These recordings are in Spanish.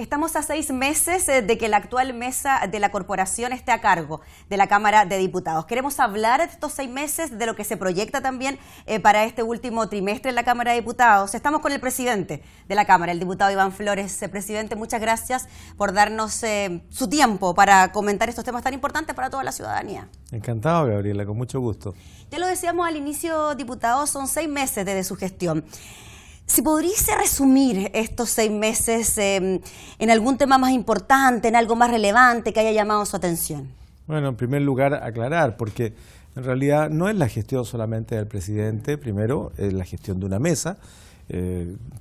Estamos a 6 meses de que la actual mesa de la corporación esté a cargo de la Cámara de Diputados. Queremos hablar de estos 6 meses, de lo que se proyecta también para este último trimestre en la Cámara de Diputados. Estamos con el presidente de la Cámara, el diputado Iván Flores. Presidente, muchas gracias por darnos su tiempo para comentar estos temas tan importantes para toda la ciudadanía. Encantado, Gabriela, con mucho gusto. Ya lo decíamos al inicio, diputado, son 6 meses desde su gestión. Si podrías resumir estos 6 meses en algún tema más importante, en algo más relevante que haya llamado su atención. Bueno, en primer lugar, aclarar, porque en realidad no es la gestión solamente del presidente, primero es la gestión de una mesa,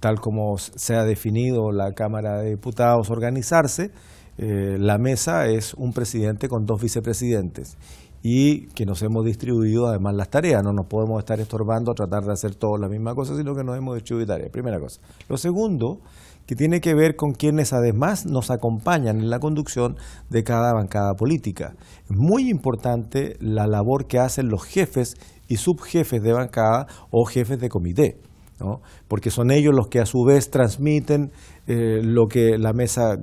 tal como se ha definido la Cámara de Diputados organizarse, la mesa es un presidente con 2 vicepresidentes. Y que nos hemos distribuido además las tareas, no nos podemos estar estorbando a tratar de hacer todos la misma cosa, sino que nos hemos distribuido tareas, primera cosa. Lo segundo, que tiene que ver con quienes además nos acompañan en la conducción de cada bancada política. Es muy importante la labor que hacen los jefes y subjefes de bancada o jefes de comité, ¿no? Porque son ellos los que a su vez transmiten lo que la mesa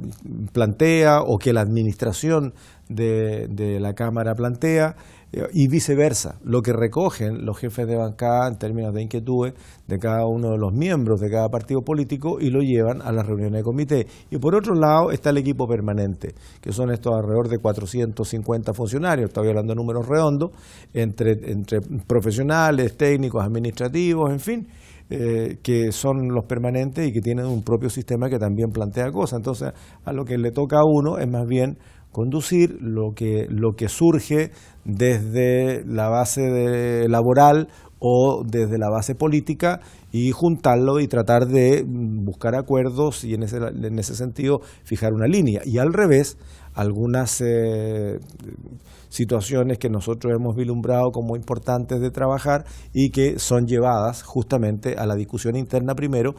plantea o que la administración de la Cámara plantea y viceversa, lo que recogen los jefes de bancada en términos de inquietudes de cada uno de los miembros de cada partido político y lo llevan a las reuniones de comité. Y por otro lado está el equipo permanente, que son estos alrededor de 450 funcionarios, estoy hablando de números redondos, entre profesionales, técnicos, administrativos, en fin, que son los permanentes y que tienen un propio sistema que también plantea cosas. Entonces, a lo que le toca a uno es más bien conducir lo que surge desde la base laboral o desde la base política y juntarlo y tratar de buscar acuerdos y en ese sentido fijar una línea. Y al revés, algunas situaciones que nosotros hemos vislumbrado como importantes de trabajar y que son llevadas justamente a la discusión interna primero,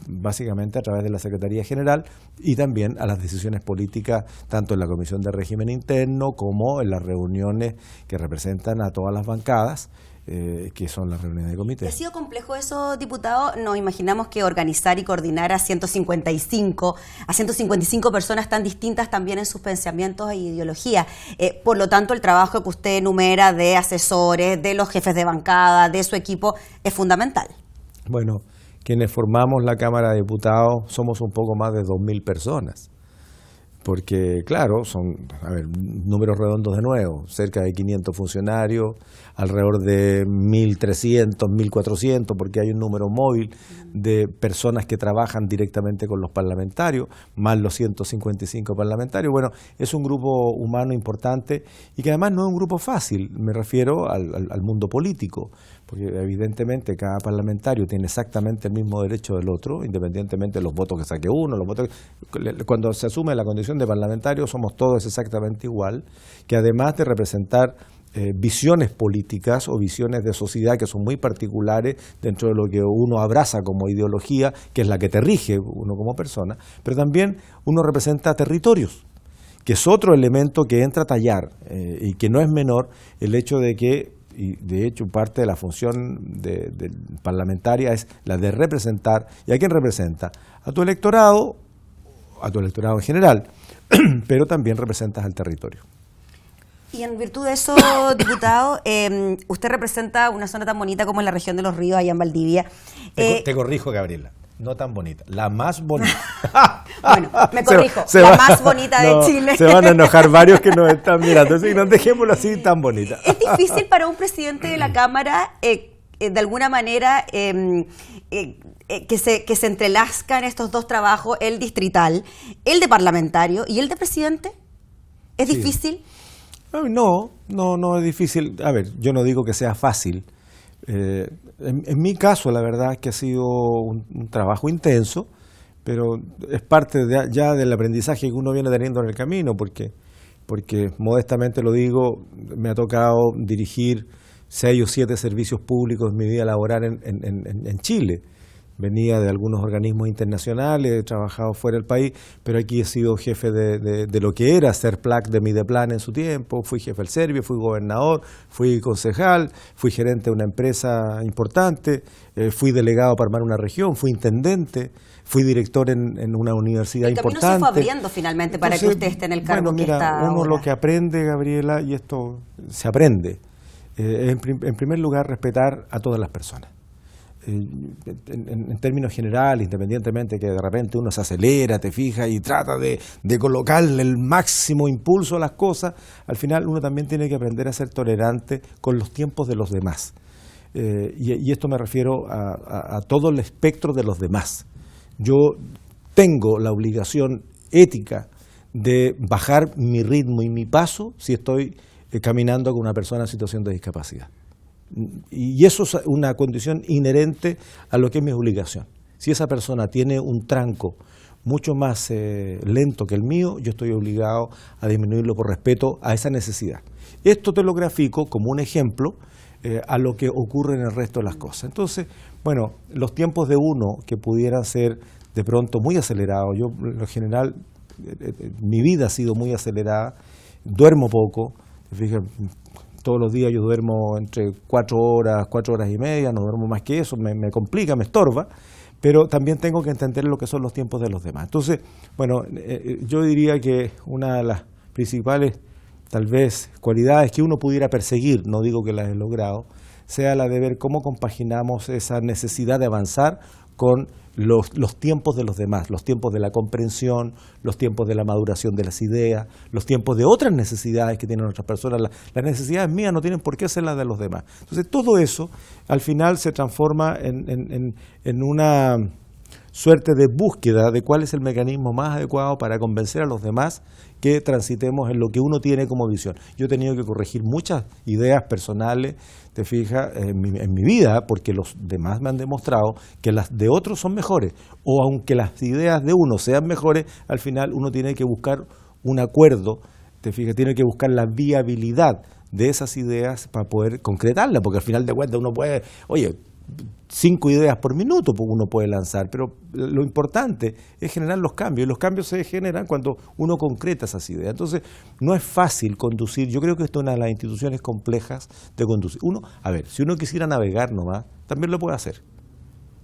básicamente a través de la Secretaría General y también a las decisiones políticas, tanto en la Comisión de Régimen Interno como en las reuniones que representan a todas las bancadas, que son las reuniones de comité. ¿Ha sido complejo eso, diputado? Nos imaginamos que organizar y coordinar a 155 personas tan distintas también en sus pensamientos e ideologías. Por lo tanto, el trabajo que usted enumera de asesores, de los jefes de bancada, de su equipo, es fundamental. Bueno, quienes formamos la Cámara de Diputados somos un poco más de 2.000 personas. Porque, claro, son, números redondos de nuevo, cerca de 500 funcionarios, alrededor de 1.300, 1.400, porque hay un número móvil de personas que trabajan directamente con los parlamentarios, más los 155 parlamentarios. Bueno, es un grupo humano importante y que además no es un grupo fácil, me refiero al mundo político, porque evidentemente cada parlamentario tiene exactamente el mismo derecho del otro, independientemente de los votos que saque uno, cuando se asume la condición de parlamentario somos todos exactamente igual, que además de representar visiones políticas o visiones de sociedad que son muy particulares dentro de lo que uno abraza como ideología, que es la que te rige uno como persona, pero también uno representa territorios, que es otro elemento que entra a tallar y que no es menor el hecho de que, y de hecho parte de la función parlamentaria es la de representar. ¿Y a quién representa? A tu electorado en general, pero también representas al territorio. Y en virtud de eso, diputado, usted representa una zona tan bonita como es la región de Los Ríos, allá en Valdivia. Te corrijo, Gabriela, no tan bonita, la más bonita. Bueno, me corrijo, más bonita de Chile. Se van a enojar varios que nos están mirando, así no dejémoslo así tan bonita. Es difícil para un presidente de la Cámara, de alguna manera, que se entrelazcan estos dos trabajos, el distrital, el de parlamentario y el de presidente. ¿Es difícil? No es difícil. A ver, yo no digo que sea fácil. En mi caso, la verdad es que ha sido un trabajo intenso, pero es parte ya del aprendizaje que uno viene teniendo en el camino, porque modestamente lo digo, me ha tocado dirigir 6 o 7 servicios públicos en mi vida laboral en Chile. venía de algunos organismos internacionales, he trabajado fuera del país, pero aquí he sido jefe de lo que era Serplac de Mideplan en su tiempo, fui jefe del Servio, fui gobernador, fui concejal, fui gerente de una empresa importante, fui delegado para armar una región, fui intendente, fui director en una universidad importante. El camino se fue abriendo finalmente para que usted esté en el cargo que está uno ahora. Lo que aprende, Gabriela, y esto se aprende, en primer lugar, respetar a todas las personas. En términos generales, independientemente que de repente uno se acelera, te fijas y trata de colocarle el máximo impulso a las cosas, al final uno también tiene que aprender a ser tolerante con los tiempos de los demás. Y esto me refiero a todo el espectro de los demás. Yo tengo la obligación ética de bajar mi ritmo y mi paso si estoy caminando con una persona en situación de discapacidad. Y eso es una condición inherente a lo que es mi obligación. Si esa persona tiene un tranco mucho más lento que el mío, yo estoy obligado a disminuirlo por respeto a esa necesidad. Esto te lo grafico como un ejemplo a lo que ocurre en el resto de las cosas. Entonces, bueno, los tiempos de uno que pudieran ser de pronto muy acelerados, yo en lo general, mi vida ha sido muy acelerada, duermo poco, fíjate, todos los días yo duermo entre 4 horas y media, no duermo más que eso, me complica, me estorba, pero también tengo que entender lo que son los tiempos de los demás. Entonces, bueno, yo diría que una de las principales, tal vez, cualidades que uno pudiera perseguir, no digo que las he logrado, sea la de ver cómo compaginamos esa necesidad de avanzar con los tiempos de los demás, los tiempos de la comprensión, los tiempos de la maduración de las ideas, los tiempos de otras necesidades que tienen otras personas. Las necesidades mías no tienen por qué ser las de los demás. Entonces todo eso al final se transforma en una suerte de búsqueda de cuál es el mecanismo más adecuado para convencer a los demás que transitemos en lo que uno tiene como visión. Yo he tenido que corregir muchas ideas personales, te fijas, en mi vida, porque los demás me han demostrado que las de otros son mejores, o aunque las ideas de uno sean mejores, al final uno tiene que buscar un acuerdo, te fijas, tiene que buscar la viabilidad de esas ideas para poder concretarlas, porque al final de cuentas uno puede, 5 ideas por minuto uno puede lanzar, pero lo importante es generar los cambios, y los cambios se generan cuando uno concreta esas ideas. Entonces, no es fácil conducir, yo creo que esto es una de las instituciones complejas de conducir. Si uno quisiera navegar nomás, también lo puede hacer,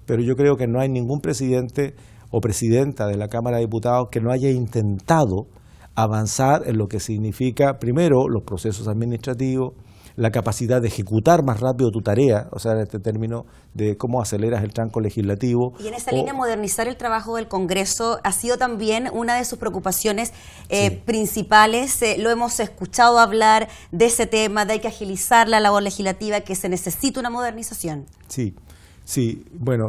pero yo creo que no hay ningún presidente o presidenta de la Cámara de Diputados que no haya intentado avanzar en lo que significa, primero, los procesos administrativos, la capacidad de ejecutar más rápido tu tarea, o sea, en este término de cómo aceleras el tranco legislativo. Y en esa línea, modernizar el trabajo del Congreso ha sido también una de sus preocupaciones principales. Lo hemos escuchado hablar de ese tema, de hay que agilizar la labor legislativa, que se necesita una modernización. Sí, bueno,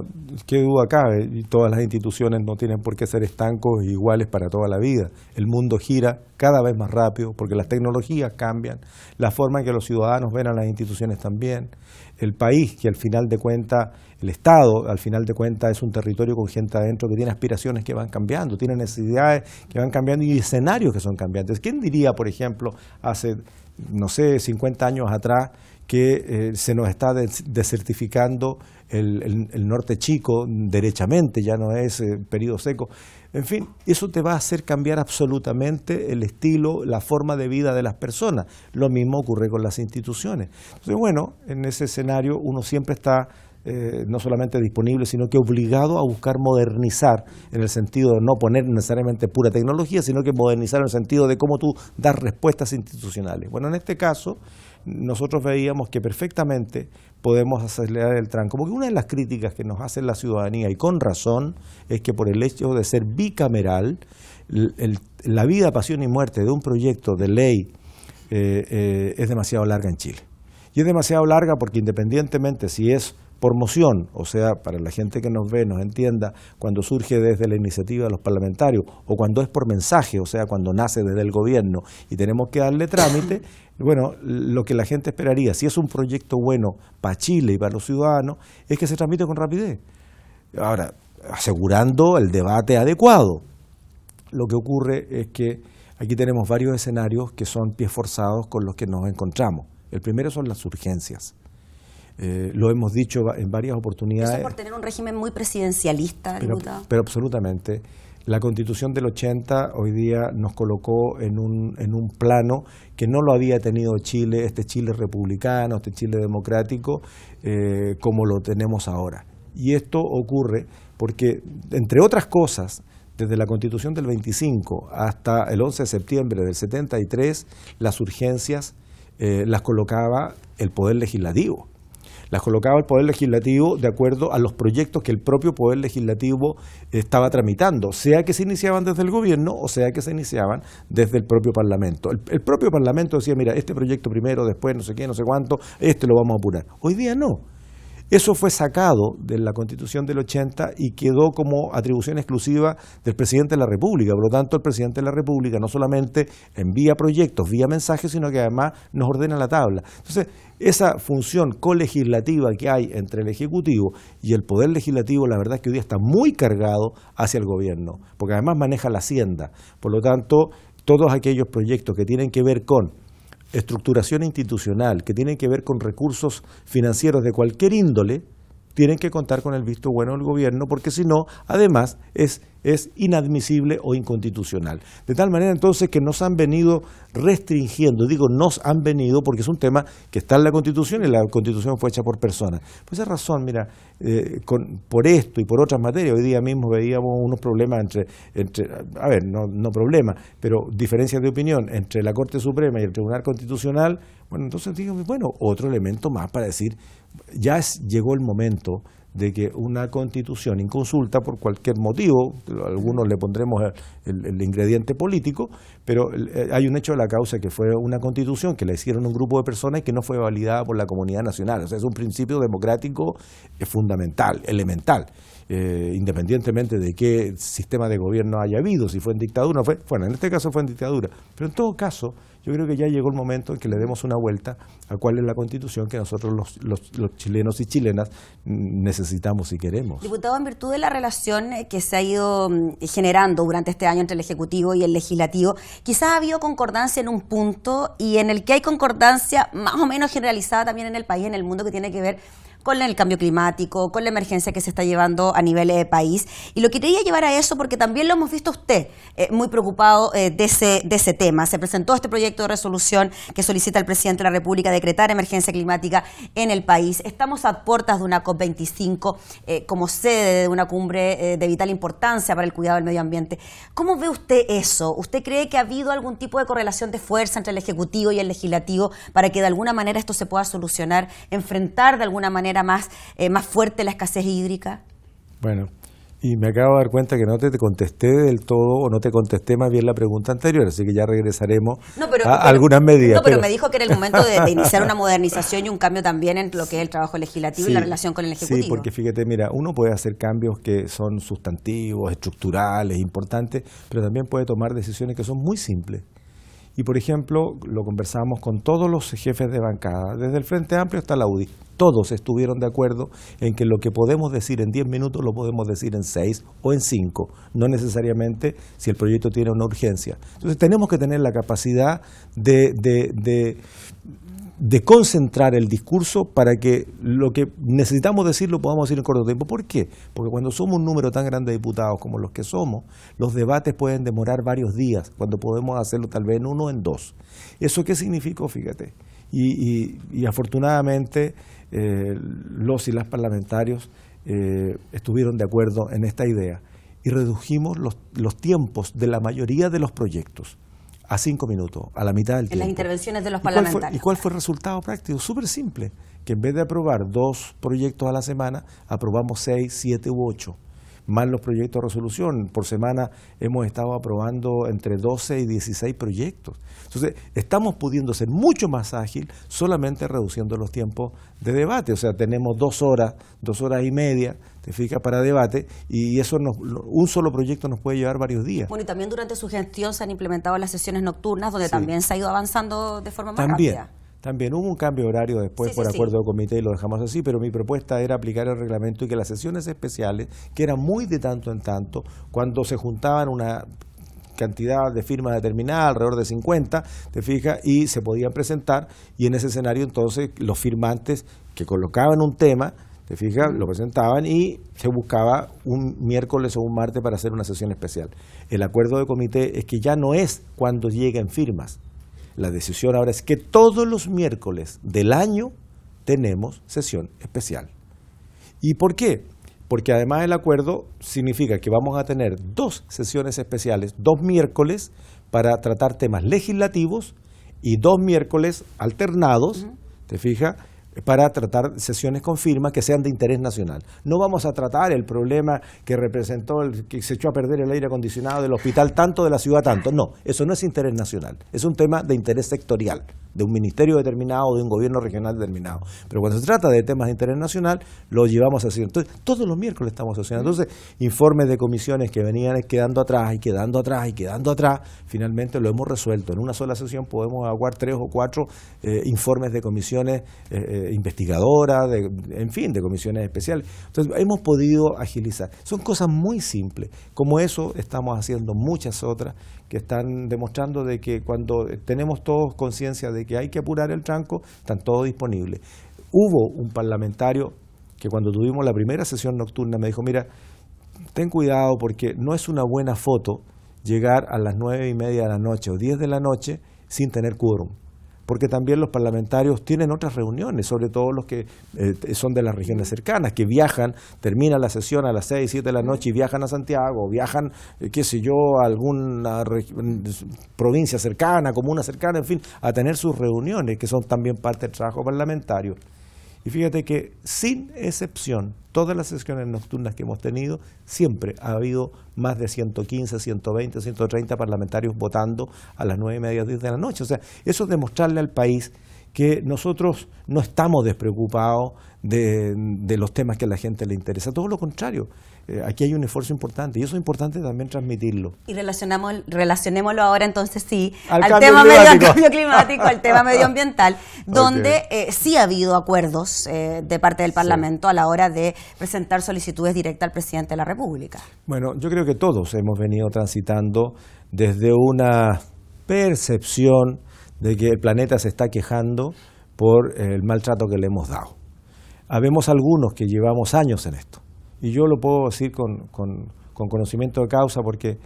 qué duda cabe, y todas las instituciones no tienen por qué ser estancos e iguales para toda la vida. El mundo gira cada vez más rápido porque las tecnologías cambian, la forma en que los ciudadanos ven a las instituciones también. El país, que al final de cuentas, el Estado, al final de cuentas, es un territorio con gente adentro que tiene aspiraciones que van cambiando, tiene necesidades que van cambiando y escenarios que son cambiantes. ¿Quién diría, por ejemplo, hace, 50 años atrás, que se nos está desertificando el norte chico derechamente, ya no es periodo seco? En fin, eso te va a hacer cambiar absolutamente el estilo, la forma de vida de las personas. Lo mismo ocurre con las instituciones. Entonces, bueno, en ese escenario uno siempre está no solamente disponible, sino que obligado a buscar modernizar, en el sentido de no poner necesariamente pura tecnología, sino que modernizar en el sentido de cómo tú das respuestas institucionales. Bueno, en este caso, nosotros veíamos que perfectamente podemos acelerar el tranco, porque una de las críticas que nos hace la ciudadanía, y con razón, es que por el hecho de ser bicameral, la vida, pasión y muerte de un proyecto de ley es demasiado larga en Chile. Y es demasiado larga porque independientemente si es por moción, o sea, para la gente que nos ve, nos entienda, cuando surge desde la iniciativa de los parlamentarios, o cuando es por mensaje, o sea, cuando nace desde el gobierno y tenemos que darle trámite, bueno, lo que la gente esperaría, si es un proyecto bueno para Chile y para los ciudadanos, es que se tramite con rapidez. Ahora, asegurando el debate adecuado. Lo que ocurre es que aquí tenemos varios escenarios que son pies forzados con los que nos encontramos. El primero son las urgencias. Lo hemos dicho en varias oportunidades. ¿Eso por tener un régimen muy presidencialista, diputado? Pero absolutamente. La Constitución del 80 hoy día nos colocó en un plano que no lo había tenido Chile, este Chile republicano, este Chile democrático, como lo tenemos ahora. Y esto ocurre porque, entre otras cosas, desde la Constitución del 25 hasta el 11 de septiembre del 73, las urgencias las colocaba el Poder Legislativo. Las colocaba el Poder Legislativo de acuerdo a los proyectos que el propio Poder Legislativo estaba tramitando, sea que se iniciaban desde el gobierno o sea que se iniciaban desde el propio Parlamento. El propio Parlamento decía, mira, este proyecto primero, después no sé qué, no sé cuánto, lo vamos a apurar. Hoy día no. Eso fue sacado de la Constitución del 80 y quedó como atribución exclusiva del Presidente de la República. Por lo tanto, el Presidente de la República no solamente envía proyectos vía mensajes, sino que además nos ordena la tabla. Entonces, esa función colegislativa que hay entre el Ejecutivo y el Poder Legislativo, la verdad es que hoy día está muy cargado hacia el gobierno, porque además maneja la Hacienda. Por lo tanto, todos aquellos proyectos que tienen que ver con estructuración institucional, que tienen que ver con recursos financieros de cualquier índole, tienen que contar con el visto bueno del gobierno, porque si no, además, es inadmisible o inconstitucional. De tal manera entonces que nos han venido restringiendo, digo nos han venido porque es un tema que está en la Constitución y la Constitución fue hecha por personas. Por esa razón, mira, por esto y por otras materias, hoy día mismo veíamos unos problemas no problemas, pero diferencias de opinión entre la Corte Suprema y el Tribunal Constitucional. Bueno, entonces dígame, otro elemento más para decir, llegó el momento de que una constitución inconsulta por cualquier motivo, algunos le pondremos el ingrediente político, pero hay un hecho de la causa que fue una constitución que la hicieron un grupo de personas y que no fue validada por la comunidad nacional. O sea, es un principio democrático fundamental, elemental, independientemente de qué sistema de gobierno haya habido, si fue en dictadura o bueno, en este caso fue en dictadura, pero en todo caso yo creo que ya llegó el momento en que le demos una vuelta a cuál es la constitución que nosotros los chilenos y chilenas necesitamos y queremos. Diputado, en virtud de la relación que se ha ido generando durante este año entre el Ejecutivo y el Legislativo, quizás ha habido concordancia en un punto y en el que hay concordancia más o menos generalizada también en el país, en el mundo, que tiene que ver con el cambio climático, con la emergencia que se está llevando a nivel país. Y lo quería llevar a eso porque también lo hemos visto a usted muy preocupado de ese tema. Se presentó este proyecto de resolución que solicita al presidente de la República decretar emergencia climática en el país. Estamos a puertas de una COP25 como sede de una cumbre de vital importancia para el cuidado del medio ambiente. ¿Cómo ve usted eso? ¿Usted cree que ha habido algún tipo de correlación de fuerza entre el Ejecutivo y el Legislativo para que de alguna manera esto se pueda solucionar, enfrentar de alguna manera más fuerte la escasez hídrica? Bueno, y me acabo de dar cuenta que no te contesté del todo, o no te contesté más bien la pregunta anterior, así que ya regresaremos a algunas medidas. No, pero me dijo que era el momento de iniciar una modernización y un cambio también en lo que es el trabajo legislativo y la relación con el Ejecutivo. Sí, porque fíjate, mira, uno puede hacer cambios que son sustantivos, estructurales, importantes, pero también puede tomar decisiones que son muy simples. Y, por ejemplo, lo conversamos con todos los jefes de bancada, desde el Frente Amplio hasta la UDI. Todos estuvieron de acuerdo en que lo que podemos decir en 10 minutos lo podemos decir en 6 o en 5, no necesariamente si el proyecto tiene una urgencia. Entonces tenemos que tener la capacidad de concentrar el discurso para que lo que necesitamos decir lo podamos decir en corto tiempo. ¿Por qué? Porque cuando somos un número tan grande de diputados como los que somos, los debates pueden demorar varios días, cuando podemos hacerlo tal vez en 1 o en 2. ¿Eso qué significó? Fíjate. Y afortunadamente los y las parlamentarios estuvieron de acuerdo en esta idea y redujimos los tiempos de la mayoría de los proyectos a 5 minutos, a la mitad del tiempo. En las intervenciones de los parlamentarios. ¿Y cuál fue el resultado práctico? Súper simple, que en vez de aprobar 2 proyectos a la semana, aprobamos 6, 7 u 8, más los proyectos de resolución. Por semana hemos estado aprobando entre 12 y 16 proyectos. Entonces, estamos pudiendo ser mucho más ágil solamente reduciendo los tiempos de debate. O sea, tenemos 2 horas y media, te fijas, para debate, y eso un solo proyecto nos puede llevar varios días. Bueno, y también durante su gestión se han implementado las sesiones nocturnas, donde también se ha ido avanzando de forma más rápida. También hubo un cambio de horario después por acuerdo de comité y lo dejamos así, pero mi propuesta era aplicar el reglamento y que las sesiones especiales, que eran muy de tanto en tanto, cuando se juntaban una cantidad de firmas determinada, alrededor de 50, te fijas, y se podían presentar, y en ese escenario entonces los firmantes que colocaban un tema, te fijas, lo presentaban y se buscaba un miércoles o un martes para hacer una sesión especial. El acuerdo de comité es que ya no es cuando lleguen firmas. La decisión ahora es que todos los miércoles del año tenemos sesión especial. ¿Y por qué? Porque además el acuerdo significa que vamos a tener 2 sesiones especiales, 2 miércoles para tratar temas legislativos y 2 miércoles alternados, ¿te fijas?, para tratar sesiones con firmas que sean de interés nacional. No vamos a tratar el problema que representó, que se echó a perder el aire acondicionado del hospital tanto, de la ciudad tanto. No, eso no es interés nacional, es un tema de interés sectorial, de un ministerio determinado o de un gobierno regional determinado. Pero cuando se trata de temas de interés nacional, lo llevamos así. Entonces, todos los miércoles estamos haciendo. Entonces, informes de comisiones que venían quedando atrás y quedando atrás y quedando atrás, finalmente lo hemos resuelto. En una sola sesión podemos aguar 3 o 4 informes de comisiones investigadoras, en fin, de comisiones especiales. Entonces, hemos podido agilizar. Son cosas muy simples. Como eso, estamos haciendo muchas otras que están demostrando de que cuando tenemos todos conciencia de que hay que apurar el tranco, están todos disponibles. Hubo un parlamentario que cuando tuvimos la primera sesión nocturna me dijo, mira, ten cuidado porque no es una buena foto llegar a las 9:30 de la noche o 10 de la noche sin tener quórum. Porque también los parlamentarios tienen otras reuniones, sobre todo los que son de las regiones cercanas, que viajan, termina la sesión a las 6, 7 de la noche y viajan a Santiago, viajan, qué sé yo, a alguna provincia cercana, comuna cercana, en fin, a tener sus reuniones, que son también parte del trabajo parlamentario. Y fíjate que, sin excepción, todas las sesiones nocturnas que hemos tenido, siempre ha habido más de 115, 120, 130 parlamentarios votando a las 9:30, 10 de la noche. O sea, eso es demostrarle al país que nosotros no estamos despreocupados de los temas que a la gente le interesa. Todo lo contrario, aquí hay un esfuerzo importante y eso es importante también transmitirlo. Y relacionémoslo ahora entonces sí al tema cambio climático, al tema medioambiental, donde sí ha habido acuerdos de parte del Parlamento a la hora de presentar solicitudes directas al presidente de la República. Bueno, yo creo que todos hemos venido transitando desde una percepción de que el planeta se está quejando por el maltrato que le hemos dado. Habemos algunos que llevamos años en esto, y yo lo puedo decir con conocimiento de causa porque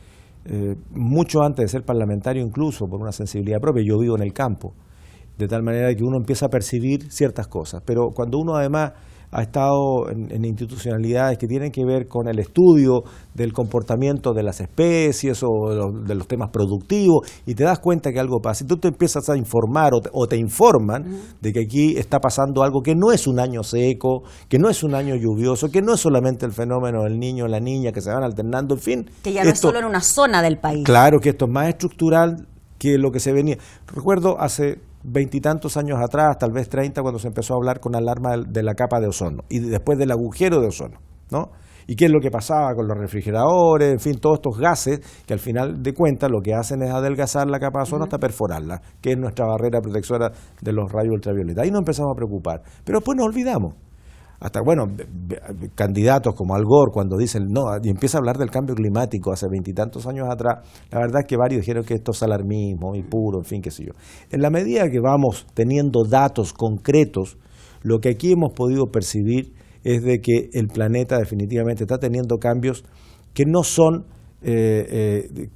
mucho antes de ser parlamentario, incluso por una sensibilidad propia, yo vivo en el campo, de tal manera que uno empieza a percibir ciertas cosas, pero cuando uno además ha estado en institucionalidades que tienen que ver con el estudio del comportamiento de las especies o de los temas productivos y te das cuenta que algo pasa y tú te empiezas a informar o te informan de que aquí está pasando algo que no es un año seco, que no es un año lluvioso, que no es solamente el fenómeno del niño o la niña que se van alternando, en fin. Que ya no es solo en una zona del país. Claro que esto es más estructural que lo que se venía. Recuerdo hace 20 y tantos años atrás, tal vez 30, cuando se empezó a hablar con alarma de la capa de ozono y después del agujero de ozono, ¿no? Y qué es lo que pasaba con los refrigeradores, en fin, todos estos gases que al final de cuentas lo que hacen es adelgazar la capa de ozono hasta perforarla, que es nuestra barrera protectora de los rayos ultravioleta. Ahí nos empezamos a preocupar, pero después nos olvidamos. Hasta, bueno, candidatos como Al Gore, cuando dicen, no, y empieza a hablar del cambio climático hace 20 y tantos años atrás, la verdad es que varios dijeron que esto es alarmismo y puro, en fin, qué sé yo. En la medida que vamos teniendo datos concretos, lo que aquí hemos podido percibir es de que el planeta definitivamente está teniendo cambios que no son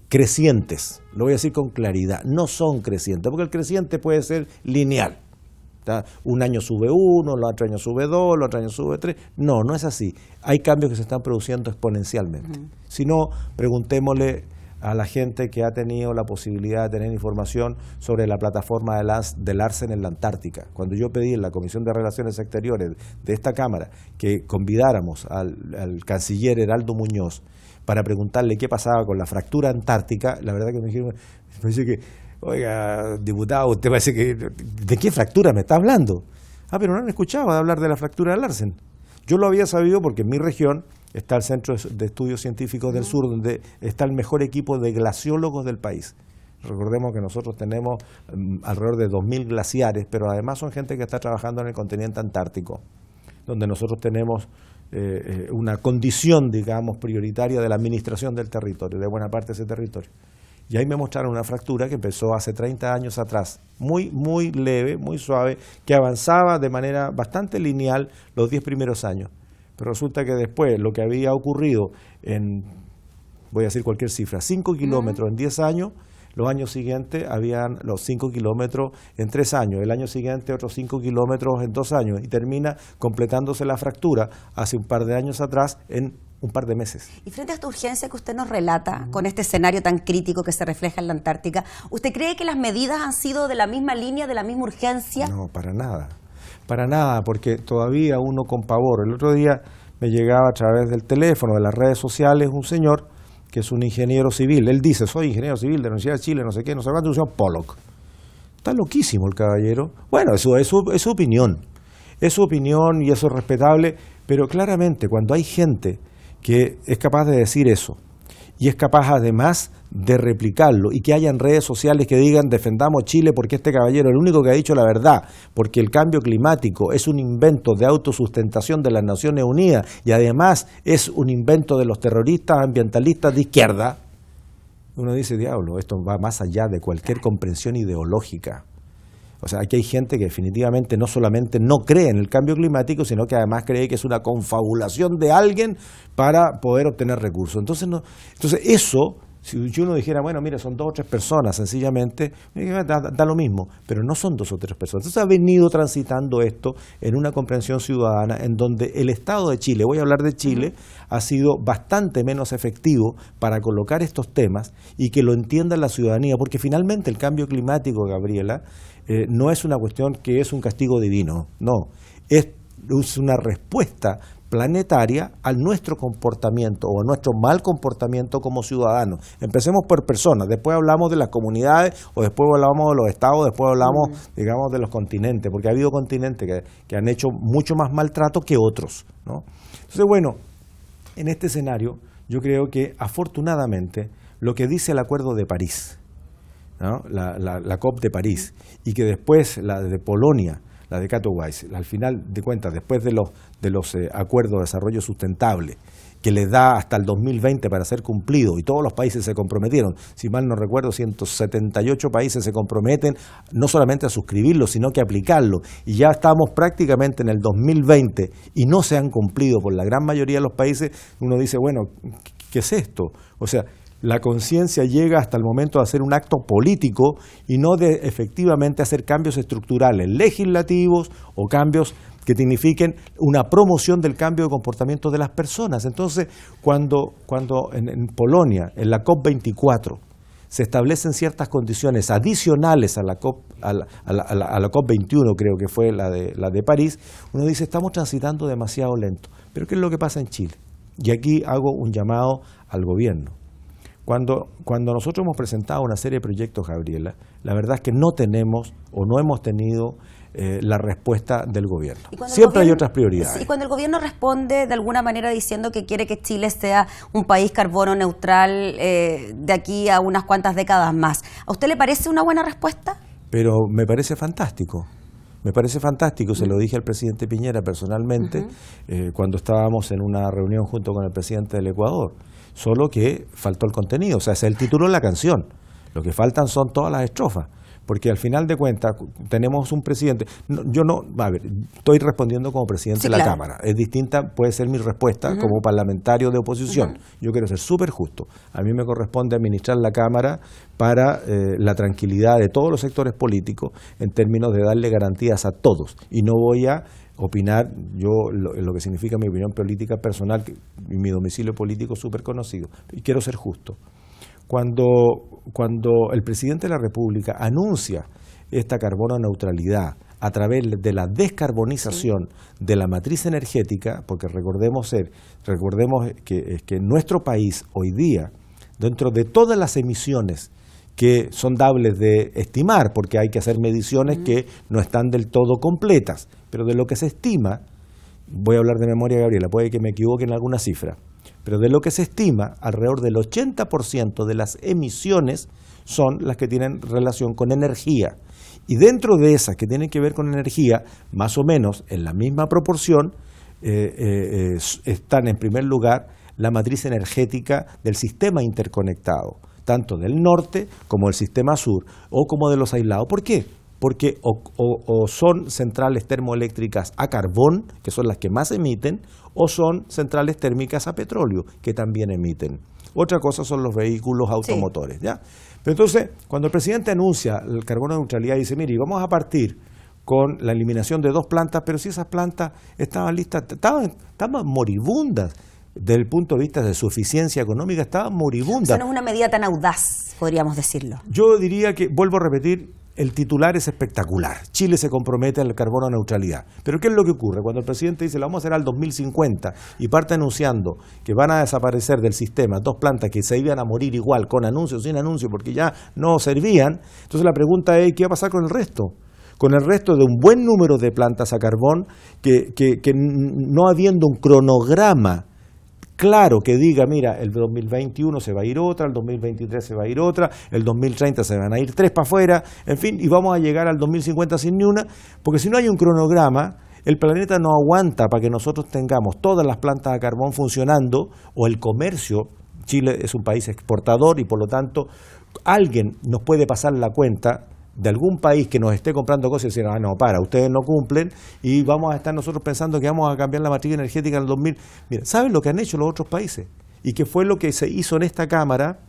crecientes, lo voy a decir con claridad, no son crecientes, porque el creciente puede ser lineal. Un año sube 1, el otro año sube 2, el otro año sube 3. No, no es así. Hay cambios que se están produciendo exponencialmente. Si no, preguntémosle a la gente que ha tenido la posibilidad de tener información sobre la plataforma de Larsen en la Antártica. Cuando yo pedí en la Comisión de Relaciones Exteriores de esta Cámara que convidáramos al canciller Heraldo Muñoz para preguntarle qué pasaba con la fractura antártica, la verdad que me dijeron, me parece que, oiga, diputado, usted parece que, ¿de qué fractura me está hablando? Pero no han escuchado hablar de la fractura de Larsen. Yo lo había sabido porque en mi región está el Centro de Estudios Científicos del Sur, donde está el mejor equipo de glaciólogos del país. Recordemos que nosotros tenemos alrededor de 2.000 glaciares, pero además son gente que está trabajando en el continente antártico, donde nosotros tenemos una condición, digamos, prioritaria de la administración del territorio, de buena parte de ese territorio. Y ahí me mostraron una fractura que empezó hace 30 años atrás, muy leve, muy suave, que avanzaba de manera bastante lineal los 10 primeros años. Pero resulta que después lo que había ocurrido en, voy a decir cualquier cifra, 5 kilómetros en 10 años, los años siguientes habían los 5 kilómetros en 3 años, el año siguiente otros 5 kilómetros en 2 años, y termina completándose la fractura hace un par de años atrás en un par de meses. Y frente a esta urgencia que usted nos relata, con este escenario tan crítico que se refleja en la Antártica, ¿usted cree que las medidas han sido de la misma línea, de la misma urgencia? No, para nada, porque todavía uno con pavor. El otro día me llegaba a través del teléfono, de las redes sociales, un señor que es un ingeniero civil. Él dice, soy ingeniero civil de la Universidad de Chile, no sé qué, no sé cuánto, un señor Pollock. Está loquísimo el caballero. Bueno, eso es su opinión. Es su opinión y eso es respetable, pero claramente cuando hay gente que es capaz de decir eso y es capaz además de replicarlo y que hayan redes sociales que digan defendamos Chile porque este caballero es el único que ha dicho la verdad, porque el cambio climático es un invento de autosustentación de las Naciones Unidas y además es un invento de los terroristas ambientalistas de izquierda, uno dice, diablo, esto va más allá de cualquier comprensión ideológica. O sea, aquí hay gente que definitivamente no solamente no cree en el cambio climático, sino que además cree que es una confabulación de alguien para poder obtener recursos. Entonces eso, si uno dijera, bueno, mire, son 2 o 3 personas, sencillamente, da lo mismo, pero no son 2 o 3 personas. Entonces ha venido transitando esto en una comprensión ciudadana en donde el Estado de Chile, voy a hablar de Chile, ha sido bastante menos efectivo para colocar estos temas y que lo entienda la ciudadanía, porque finalmente el cambio climático, Gabriela, no es una cuestión que es un castigo divino, no, es una respuesta planetaria a nuestro comportamiento o a nuestro mal comportamiento como ciudadanos. Empecemos por personas, después hablamos de las comunidades o después hablamos de los estados, después hablamos, digamos, de los continentes, porque ha habido continentes que han hecho mucho más maltrato que otros, ¿no? Entonces, bueno, en este escenario yo creo que afortunadamente lo que dice el Acuerdo de París, ¿no? La COP de París, y que después la de Polonia, la de Katowice, al final de cuentas, después de los acuerdos de desarrollo sustentable, que les da hasta el 2020 para ser cumplido, y todos los países se comprometieron, si mal no recuerdo, 178 países se comprometen no solamente a suscribirlo, sino que a aplicarlo, y ya estamos prácticamente en el 2020 y no se han cumplido por la gran mayoría de los países. Uno dice, bueno, ¿qué es esto? O sea, la conciencia llega hasta el momento de hacer un acto político y no de efectivamente hacer cambios estructurales, legislativos o cambios que signifiquen una promoción del cambio de comportamiento de las personas. Entonces, cuando en Polonia, en la COP24, se establecen ciertas condiciones adicionales a la COP21, creo que fue la de París, uno dice, estamos transitando demasiado lento. Pero ¿qué es lo que pasa en Chile? Y aquí hago un llamado al gobierno. Cuando nosotros hemos presentado una serie de proyectos, Gabriela, la verdad es que no tenemos o no hemos tenido la respuesta del gobierno. Siempre hay otras prioridades. Y cuando el gobierno responde de alguna manera diciendo que quiere que Chile sea un país carbono neutral de aquí a unas cuantas décadas más, ¿a usted le parece una buena respuesta? Pero me parece fantástico. Me parece fantástico, se lo dije al presidente Piñera personalmente cuando estábamos en una reunión junto con el presidente del Ecuador. Solo que faltó el contenido, o sea, ese es el título de la canción. Lo que faltan son todas las estrofas, porque al final de cuentas tenemos un presidente. Estoy respondiendo como presidente de la Cámara. Es distinta, puede ser mi respuesta como parlamentario de oposición. Yo quiero ser súper justo. A mí me corresponde administrar la Cámara para la tranquilidad de todos los sectores políticos en términos de darle garantías a todos. Y no voy a opinar lo que significa mi opinión política personal y mi domicilio político súper conocido. Y quiero ser justo. Cuando el presidente de la República anuncia esta carbono neutralidad a través de la descarbonización de la matriz energética, porque recordemos que nuestro país hoy día, dentro de todas las emisiones que son dables de estimar, porque hay que hacer mediciones que no están del todo completas, pero de lo que se estima, voy a hablar de memoria, Gabriela, puede que me equivoque en alguna cifra, pero de lo que se estima, alrededor del 80% de las emisiones son las que tienen relación con energía. Y dentro de esas que tienen que ver con energía, más o menos en la misma proporción, están en primer lugar la matriz energética del sistema interconectado. tanto del norte como del sistema sur, o como de los aislados. ¿Por qué? Porque o son centrales termoeléctricas a carbón, que son las que más emiten, o son centrales térmicas a petróleo, que también emiten. Otra cosa son los vehículos automotores, sí. ¿Ya? Pero entonces, cuando el presidente anuncia el carbono neutralidad y dice, mire, vamos a partir con la eliminación de 2 plantas, pero si esas plantas estaban listas, estaban moribundas, desde el punto de vista de su eficiencia económica, estaban moribundas. Eso no es una medida tan audaz, podríamos decirlo. Yo diría que, vuelvo a repetir, el titular es espectacular. Chile se compromete al carbono neutralidad. Pero ¿qué es lo que ocurre? Cuando el presidente dice, la vamos a hacer al 2050 y parte anunciando que van a desaparecer del sistema 2 plantas que se iban a morir igual, con anuncio o sin anuncio, porque ya no servían, entonces la pregunta es, ¿qué va a pasar con el resto? Con el resto de un buen número de plantas a carbón que no habiendo un cronograma claro que diga, mira, el 2021 se va a ir otra, el 2023 se va a ir otra, el 2030 se van a ir 3 para afuera, en fin, y vamos a llegar al 2050 sin ni una, porque si no hay un cronograma, el planeta no aguanta para que nosotros tengamos todas las plantas a carbón funcionando, o el comercio. Chile es un país exportador y por lo tanto alguien nos puede pasar la cuenta de algún país que nos esté comprando cosas y decir, no, ustedes no cumplen y vamos a estar nosotros pensando que vamos a cambiar la matriz energética en el 2000. Mira, ¿saben lo que han hecho los otros países? Y que fue lo que se hizo en esta Cámara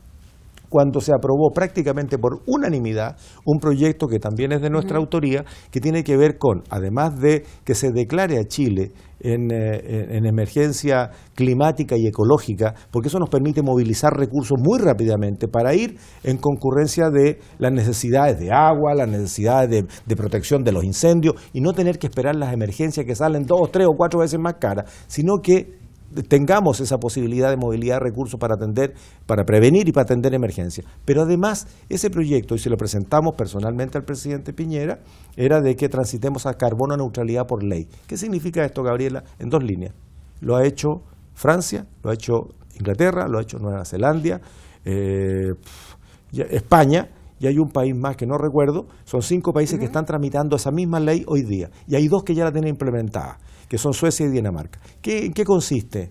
cuando se aprobó prácticamente por unanimidad un proyecto que también es de nuestra autoría, que tiene que ver con, además de que se declare a Chile en emergencia climática y ecológica, porque eso nos permite movilizar recursos muy rápidamente para ir en concurrencia de las necesidades de agua, las necesidades de protección de los incendios, y no tener que esperar las emergencias que salen 2, 3 o 4 veces más caras, sino que tengamos esa posibilidad de movilidad de recursos para atender, para prevenir y para atender emergencias. Pero además, ese proyecto, y se lo presentamos personalmente al presidente Piñera, era de que transitemos a carbono neutralidad por ley. ¿Qué significa esto, Gabriela? En 2 líneas. Lo ha hecho Francia, lo ha hecho Inglaterra, lo ha hecho Nueva Zelanda, España, y hay un país más que no recuerdo. Son 5 países que están tramitando esa misma ley hoy día, y hay 2 que ya la tienen implementada, que son Suecia y Dinamarca. ¿En qué consiste?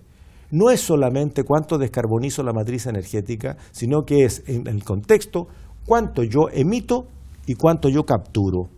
No es solamente cuánto descarbonizo la matriz energética, sino que es, en el contexto, cuánto yo emito y cuánto yo capturo.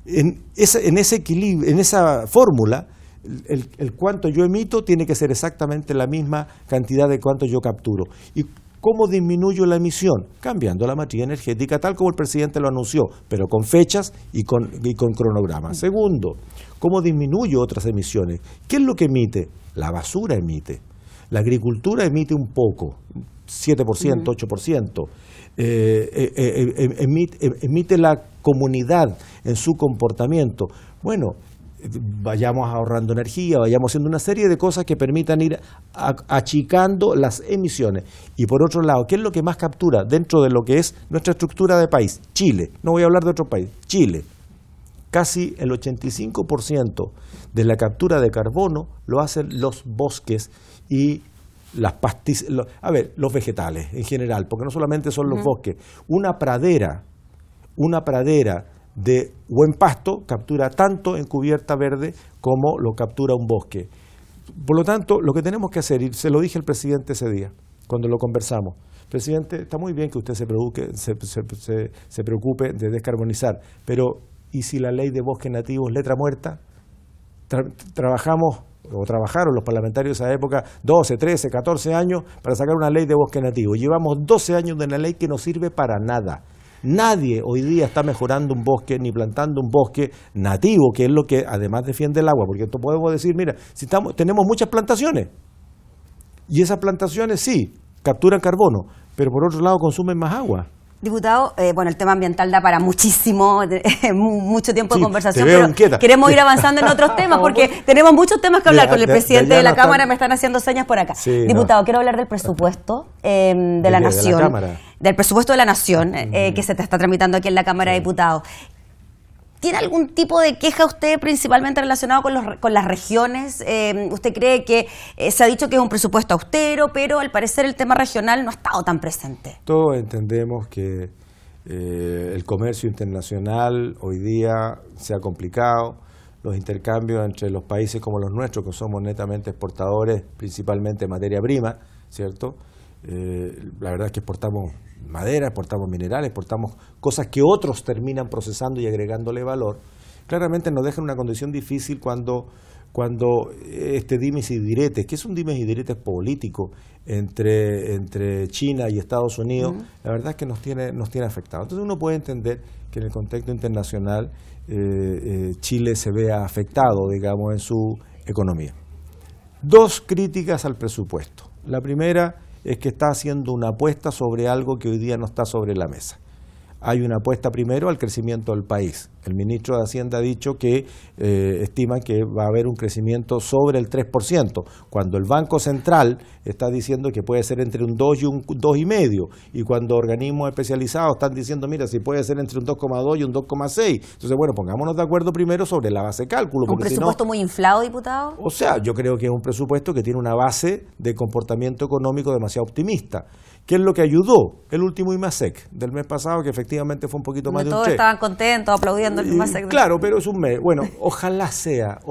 En ese equilibrio, en esa fórmula, el cuánto yo emito tiene que ser exactamente la misma cantidad de cuánto yo capturo. ¿Y cómo disminuyo la emisión? Cambiando la matriz energética tal como el presidente lo anunció, pero con fechas y con cronogramas. Segundo, ¿cómo disminuyo otras emisiones? ¿Qué es lo que emite? La basura emite. La agricultura emite un poco, 7%, 8%. Emite la comunidad en su comportamiento. Bueno, vayamos ahorrando energía, vayamos haciendo una serie de cosas que permitan ir achicando las emisiones. Y por otro lado, ¿qué es lo que más captura dentro de lo que es nuestra estructura de país? Chile, no voy a hablar de otro país, Chile. Casi el 85% de la captura de carbono lo hacen los bosques y los vegetales en general, porque no solamente son los bosques. Una pradera de buen pasto captura tanto en cubierta verde como lo captura un bosque. Por lo tanto, lo que tenemos que hacer, y se lo dije al presidente ese día, cuando lo conversamos, presidente, está muy bien que usted se preocupe de descarbonizar, pero ¿y si la ley de bosques nativos letra muerta? Trabajaron los parlamentarios de esa época 12, 13, 14 años para sacar una ley de bosque nativo. Llevamos 12 años de una ley que no sirve para nada. Nadie hoy día está mejorando un bosque ni plantando un bosque nativo, que es lo que además defiende el agua, porque esto podemos decir, mira, si tenemos muchas plantaciones y esas plantaciones sí capturan carbono, pero por otro lado consumen más agua. Diputado, el tema ambiental da para muchísimo, mucho tiempo de conversación, pero inquieta. Queremos ir avanzando en otros temas porque tenemos muchos temas que hablar. Con el presidente de la Cámara me están haciendo señas por acá. Sí, diputado, quiero hablar del presupuesto de la Nación, del presupuesto de la Nación que se te está tramitando aquí en la Cámara de Diputados. ¿Tiene algún tipo de queja usted principalmente relacionado con las regiones? ¿Usted cree que se ha dicho que es un presupuesto austero, pero al parecer el tema regional no ha estado tan presente? Todos entendemos que el comercio internacional hoy día se ha complicado, los intercambios entre los países como los nuestros, que somos netamente exportadores, principalmente en materia prima, ¿cierto? La verdad es que exportamos madera, exportamos minerales, exportamos cosas que otros terminan procesando y agregándole valor. Claramente nos deja en una condición difícil cuando este dimes y diretes, que es un dimes y diretes político entre China y Estados Unidos, la verdad es que nos tiene afectado. Entonces uno puede entender que en el contexto internacional Chile se vea afectado, digamos, en su economía. Dos críticas al presupuesto. La primera es que está haciendo una apuesta sobre algo que hoy día no está sobre la mesa. Hay una apuesta primero al crecimiento del país. El ministro de Hacienda ha dicho que estima que va a haber un crecimiento sobre el 3%, cuando el Banco Central está diciendo que puede ser entre un 2 y un 2,5%, y cuando organismos especializados están diciendo, mira, si puede ser entre un 2,2 y un 2,6%. Entonces, bueno, pongámonos de acuerdo primero sobre la base de cálculo. ¿Un presupuesto muy inflado, diputado? O sea, yo creo que es un presupuesto que tiene una base de comportamiento económico demasiado optimista. ¿Qué es lo que ayudó? El último IMASEC del mes pasado, que efectivamente fue un poquito más de un todos estaban contentos, aplaudiendo el IMASEC. Claro, pero es un mes. Bueno, ojalá sea,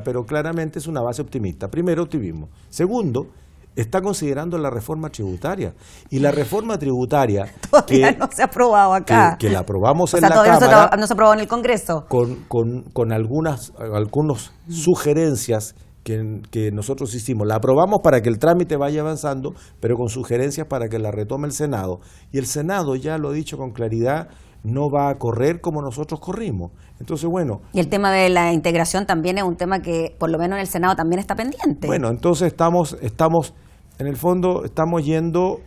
pero claramente es una base optimista. Primero, optimismo. Segundo, está considerando la reforma tributaria. Y la reforma tributaria... Todavía no se ha aprobado acá. Que la aprobamos en la Cámara. No se aprobó en el Congreso. Con algunas sugerencias que nosotros hicimos. La aprobamos para que el trámite vaya avanzando, pero con sugerencias para que la retome el Senado. Y el Senado, ya lo he dicho con claridad, no va a correr como nosotros corrimos. Entonces, bueno... Y el tema de la integración también es un tema que, por lo menos en el Senado, también está pendiente. Bueno, entonces estamos en el fondo, estamos yendo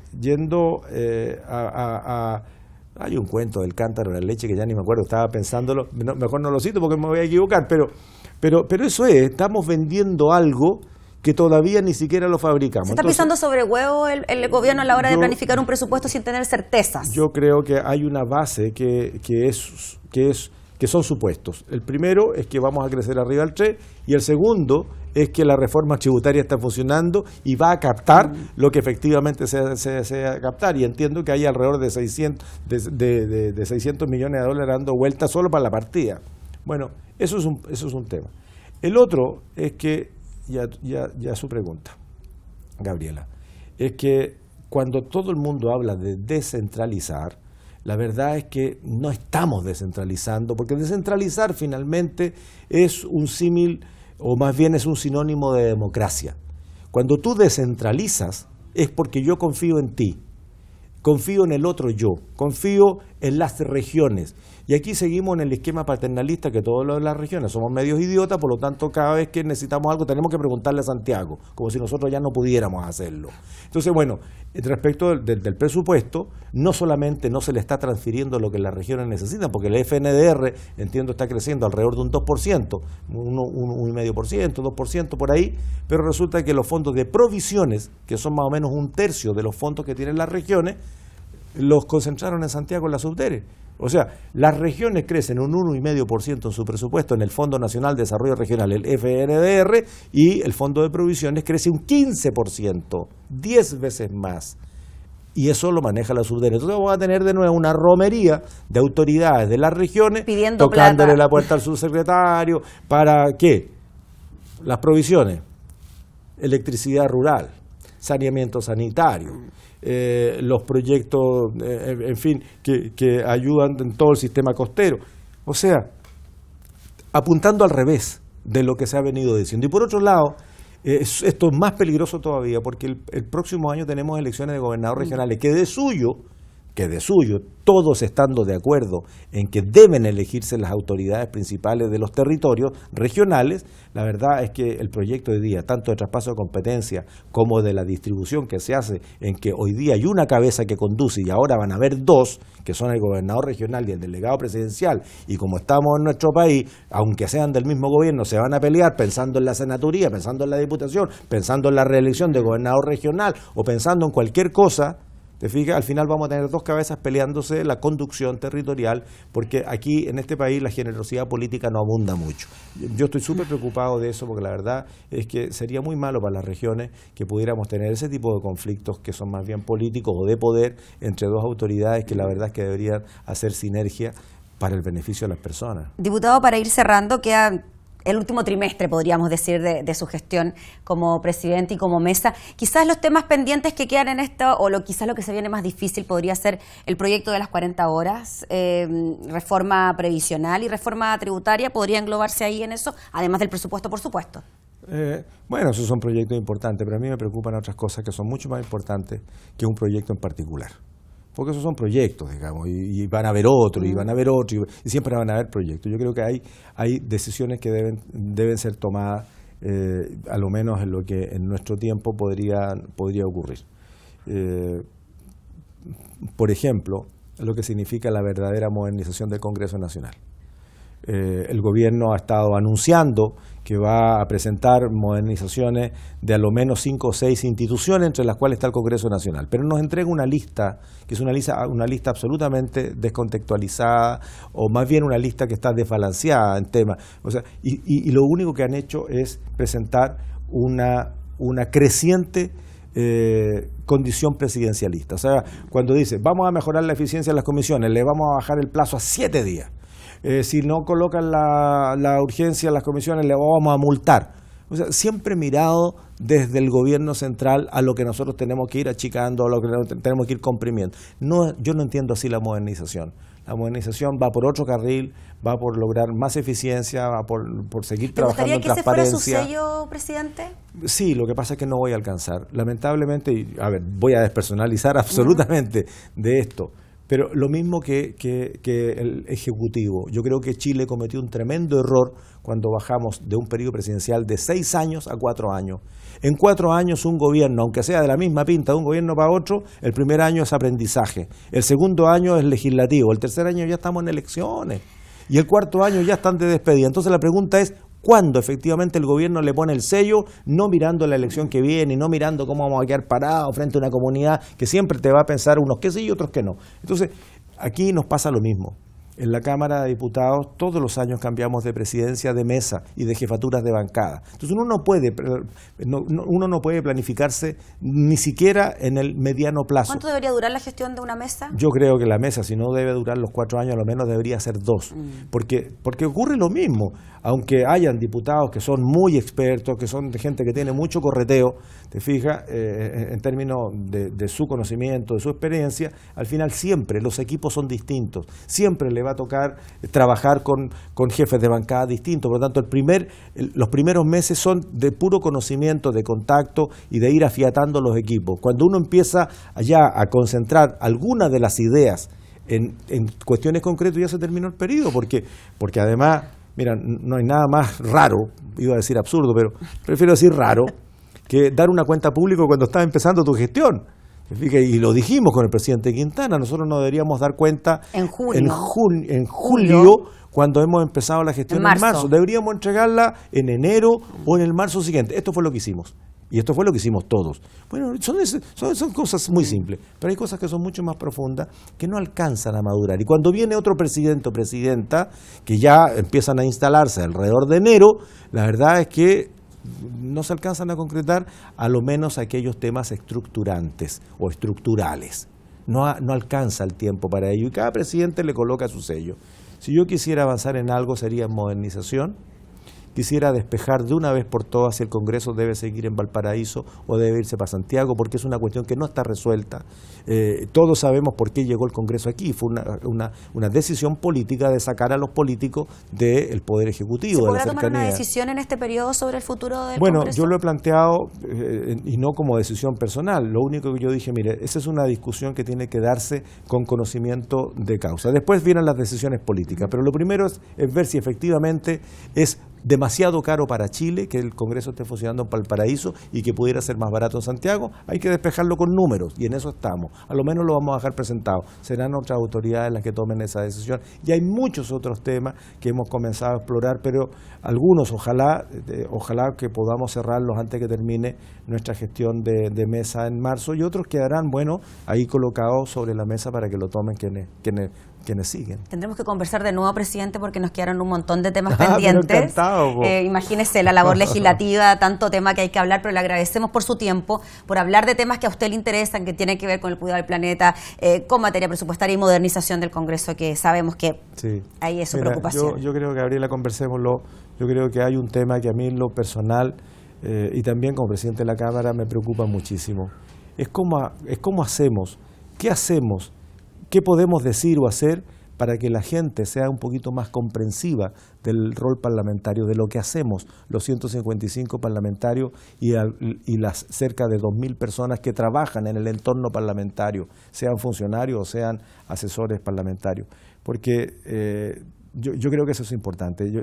hay un cuento del cántaro de la leche que ya ni me acuerdo, estaba pensándolo, mejor no lo cito porque me voy a equivocar, pero eso es, estamos vendiendo algo que todavía ni siquiera lo fabricamos. ¿Se está pisando sobre huevo el gobierno a la hora de planificar un presupuesto sin tener certezas? Yo creo que hay una base que son supuestos. El primero es que vamos a crecer arriba del 3, y el segundo es que la reforma tributaria está funcionando y va a captar lo que efectivamente se va a captar. Y entiendo que hay alrededor de 600 millones de dólares dando vueltas solo para la partida. Bueno, eso es un tema. El otro es que, ya su pregunta, Gabriela, es que cuando todo el mundo habla de descentralizar, la verdad es que no estamos descentralizando, porque descentralizar finalmente es un símil, o más bien es un sinónimo de democracia. Cuando tú descentralizas es porque yo confío en ti, confío en el otro yo, confío en las regiones. Y aquí seguimos en el esquema paternalista que todas las regiones somos medios idiotas, por lo tanto cada vez que necesitamos algo tenemos que preguntarle a Santiago, como si nosotros ya no pudiéramos hacerlo. Entonces, bueno, respecto del presupuesto, no solamente no se le está transfiriendo lo que las regiones necesitan, porque el FNDR, entiendo, está creciendo alrededor de un 2%, 1,5%, 2% por ahí, pero resulta que los fondos de provisiones, que son más o menos un tercio de los fondos que tienen las regiones, los concentraron en Santiago en la Subdere. O sea, las regiones crecen un 1,5% en su presupuesto en el Fondo Nacional de Desarrollo Regional, el FNDR, y el Fondo de Provisiones crece un 15%, 10 veces más. Y eso lo maneja la Subdere. Entonces vamos a tener de nuevo una romería de autoridades de las regiones pidiendo tocándole plata. La puerta al subsecretario. ¿Para qué? Las provisiones, electricidad rural, saneamiento sanitario, los proyectos, en fin, que ayudan en todo el sistema costero. O sea, apuntando al revés de lo que se ha venido diciendo. Y por otro lado, esto es más peligroso todavía, porque el próximo año tenemos elecciones de gobernadores regionales, que de suyo, todos estando de acuerdo en que deben elegirse las autoridades principales de los territorios regionales, la verdad es que el proyecto de hoy día, tanto de traspaso de competencia como de la distribución que se hace, en que hoy día hay una cabeza que conduce y ahora van a haber dos, que son el gobernador regional y el delegado presidencial, y como estamos en nuestro país, aunque sean del mismo gobierno, se van a pelear pensando en la senaturía, pensando en la diputación, pensando en la reelección de gobernador regional o pensando en cualquier cosa. ¿Te fijas? Al final vamos a tener dos cabezas peleándose la conducción territorial, porque aquí en este país la generosidad política no abunda mucho. Yo estoy súper preocupado de eso, porque la verdad es que sería muy malo para las regiones que pudiéramos tener ese tipo de conflictos que son más bien políticos o de poder entre dos autoridades que la verdad es que deberían hacer sinergia para el beneficio de las personas. Diputado, para ir cerrando, queda el último trimestre, podríamos decir, de su gestión como presidente y como mesa. Quizás los temas pendientes que quedan en esto, o quizás lo que se viene más difícil podría ser el proyecto de las 40 horas, reforma previsional y reforma tributaria, podría englobarse ahí en eso, además del presupuesto, por supuesto. Bueno, esos son proyectos importantes, pero a mí me preocupan otras cosas que son mucho más importantes que un proyecto en particular. Porque esos son proyectos, digamos, y van a haber otros, y van a haber otros, y siempre van a haber proyectos. Yo creo que hay decisiones que deben ser tomadas, a lo menos en lo que en nuestro tiempo podría ocurrir. Por ejemplo, lo que significa la verdadera modernización del Congreso Nacional. El gobierno ha estado anunciando que va a presentar modernizaciones de a lo menos 5 o 6 instituciones, entre las cuales está el Congreso Nacional, pero nos entrega una lista que es una lista absolutamente descontextualizada, o más bien una lista que está desbalanceada en temas, o sea, y lo único que han hecho es presentar una creciente condición presidencialista. O sea, cuando dice vamos a mejorar la eficiencia de las comisiones, le vamos a bajar el plazo a 7 días. Si no colocan la urgencia en las comisiones, le vamos a multar. O sea, siempre mirado desde el gobierno central a lo que nosotros tenemos que ir achicando, a lo que tenemos que ir comprimiendo. Yo no entiendo así la modernización. La modernización va por otro carril, va por lograr más eficiencia, va por seguir trabajando en transparencia. ¿Te gustaría que ese fuera su sello, presidente? Sí, lo que pasa es que no voy a alcanzar. Lamentablemente, voy a despersonalizar absolutamente de esto. Pero lo mismo que el Ejecutivo, yo creo que Chile cometió un tremendo error cuando bajamos de un periodo presidencial de 6 años a 4 años. En 4 años un gobierno, aunque sea de la misma pinta de un gobierno para otro, el primer año es aprendizaje, el segundo año es legislativo, el tercer año ya estamos en elecciones y el cuarto año ya están de despedida. Entonces la pregunta es, ¿cuándo efectivamente el gobierno le pone el sello, no mirando la elección que viene, y no mirando cómo vamos a quedar parados frente a una comunidad que siempre te va a pensar unos que sí y otros que no? Entonces, aquí nos pasa lo mismo. En la Cámara de Diputados todos los años cambiamos de presidencia de mesa y de jefaturas de bancada. Entonces uno no puede planificarse ni siquiera en el mediano plazo. ¿Cuánto debería durar la gestión de una mesa? Yo creo que la mesa, si no debe durar los 4 años, a lo menos debería ser 2. Porque ocurre lo mismo. Aunque hayan diputados que son muy expertos, que son de gente que tiene mucho correteo, te fijas, en términos de su conocimiento, de su experiencia, al final siempre los equipos son distintos. Siempre le va a tocar trabajar con jefes de bancada distintos. Por lo tanto, los primeros meses son de puro conocimiento, de contacto y de ir afiatando los equipos. Cuando uno empieza ya a concentrar algunas de las ideas en cuestiones concretas, ya se terminó el periodo, porque además, mira, no hay nada más raro, iba a decir absurdo, pero prefiero decir raro, que dar una cuenta pública cuando estás empezando tu gestión. Y lo dijimos con el presidente Quintana, nosotros nos deberíamos dar cuenta en julio, cuando hemos empezado la gestión en marzo. Deberíamos entregarla en enero o en el marzo siguiente. Esto fue lo que hicimos. Y esto fue lo que hicimos todos. Bueno, son cosas muy simples, pero hay cosas que son mucho más profundas que no alcanzan a madurar. Y cuando viene otro presidente o presidenta, que ya empiezan a instalarse alrededor de enero, la verdad es que no se alcanzan a concretar a lo menos aquellos temas estructurantes o estructurales. No alcanza el tiempo para ello y cada presidente le coloca su sello. Si yo quisiera avanzar en algo sería en modernización. Quisiera despejar de una vez por todas si el Congreso debe seguir en Valparaíso o debe irse para Santiago, porque es una cuestión que no está resuelta. Todos sabemos por qué llegó el Congreso aquí. Fue una decisión política de sacar a los políticos del Poder Ejecutivo. ¿Se podrá tomar una decisión en este periodo sobre el futuro del Congreso? Bueno, yo lo he planteado y no como decisión personal. Lo único que yo dije, mire, esa es una discusión que tiene que darse con conocimiento de causa. Después vienen las decisiones políticas, pero lo primero es ver si efectivamente es demasiado caro para Chile que el Congreso esté funcionando en Valparaíso y que pudiera ser más barato en Santiago. Hay que despejarlo con números y en eso estamos. A lo menos lo vamos a dejar presentado. Serán otras autoridades las que tomen esa decisión. Y hay muchos otros temas que hemos comenzado a explorar, pero algunos ojalá que podamos cerrarlos antes que termine nuestra gestión de mesa en marzo, y otros quedarán, ahí colocados sobre la mesa para que lo tomen quienes siguen. Tendremos que conversar de nuevo, presidente, porque nos quedaron un montón de temas pendientes. Imagínese la labor legislativa, tanto tema que hay que hablar, pero le agradecemos por su tiempo, por hablar de temas que a usted le interesan, que tienen que ver con el cuidado del planeta, con materia presupuestaria y modernización del Congreso, que sabemos que ahí es su preocupación. Yo creo que, Gabriela, conversémoslo yo creo que hay un tema que a mí en lo personal y también como presidente de la Cámara me preocupa muchísimo. Es cómo hacemos, qué podemos decir o hacer para que la gente sea un poquito más comprensiva del rol parlamentario, de lo que hacemos los 155 parlamentarios y las cerca de 2.000 personas que trabajan en el entorno parlamentario, sean funcionarios o sean asesores parlamentarios. Porque yo creo que eso es importante. Yo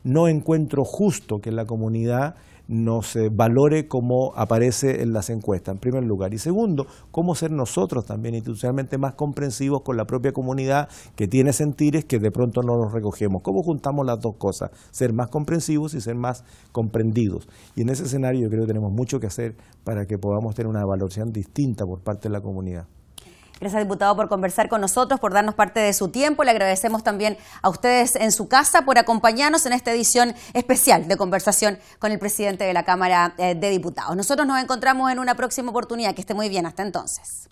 no encuentro justo que la comunidad no se valore como aparece en las encuestas, en primer lugar. Y segundo, cómo ser nosotros también institucionalmente más comprensivos con la propia comunidad que tiene sentires que de pronto no los recogemos. ¿Cómo juntamos las dos cosas? Ser más comprensivos y ser más comprendidos. Y en ese escenario yo creo que tenemos mucho que hacer para que podamos tener una valoración distinta por parte de la comunidad. Gracias, diputado, por conversar con nosotros, por darnos parte de su tiempo. Le agradecemos también a ustedes en su casa por acompañarnos en esta edición especial de conversación con el presidente de la Cámara de Diputados. Nosotros nos encontramos en una próxima oportunidad. Que esté muy bien. Hasta entonces.